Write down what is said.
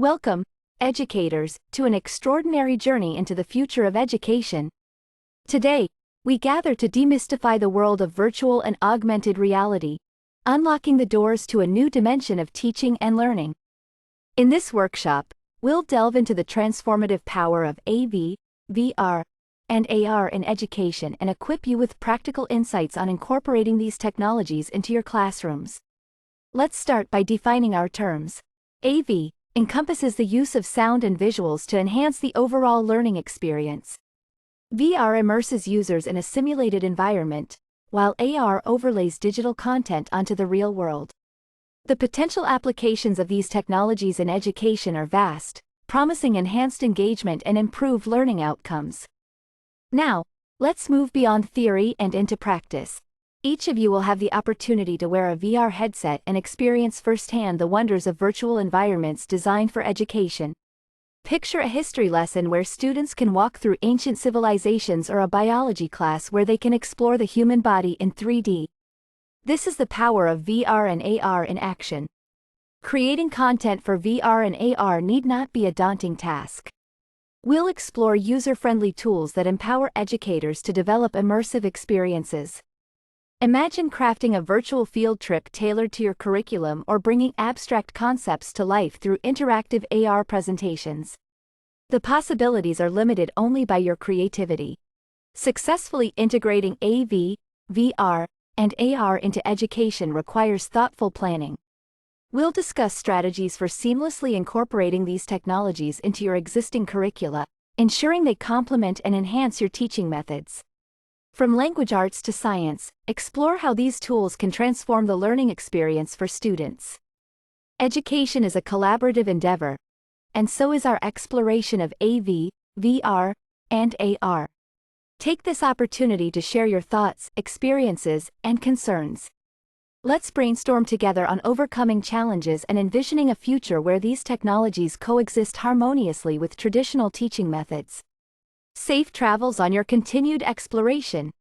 Welcome, educators, to an extraordinary journey into the future of education. Today, we gather to demystify the world of virtual and augmented reality, unlocking the doors to a new dimension of teaching and learning. In this workshop, we'll delve into the transformative power of AV, VR, and AR in education and equip you with practical insights on incorporating these technologies into your classrooms. Let's start by defining our terms. AV encompasses the use of sound and visuals to enhance the overall learning experience. VR immerses users in a simulated environment, while AR overlays digital content onto the real world. The potential applications of these technologies in education are vast, promising enhanced engagement and improved learning outcomes. Now, let's move beyond theory and into practice. Each of you will have the opportunity to wear a VR headset and experience firsthand the wonders of virtual environments designed for education. Picture a history lesson where students can walk through ancient civilizations or a biology class where they can explore the human body in 3D. This is the power of VR and AR in action. Creating content for VR and AR need not be a daunting task. We'll explore user-friendly tools that empower educators to develop immersive experiences. Imagine crafting a virtual field trip tailored to your curriculum or bringing abstract concepts to life through interactive AR presentations. The possibilities are limited only by your creativity. Successfully integrating AV, VR, and AR into education requires thoughtful planning. We'll discuss strategies for seamlessly incorporating these technologies into your existing curricula, ensuring they complement and enhance your teaching methods. From language arts to science, explore how these tools can transform the learning experience for students. Education is a collaborative endeavor, and so is our exploration of AV, VR, and AR. Take this opportunity to share your thoughts, experiences, and concerns. Let's brainstorm together on overcoming challenges and envisioning a future where these technologies coexist harmoniously with traditional teaching methods. Safe travels on your continued exploration.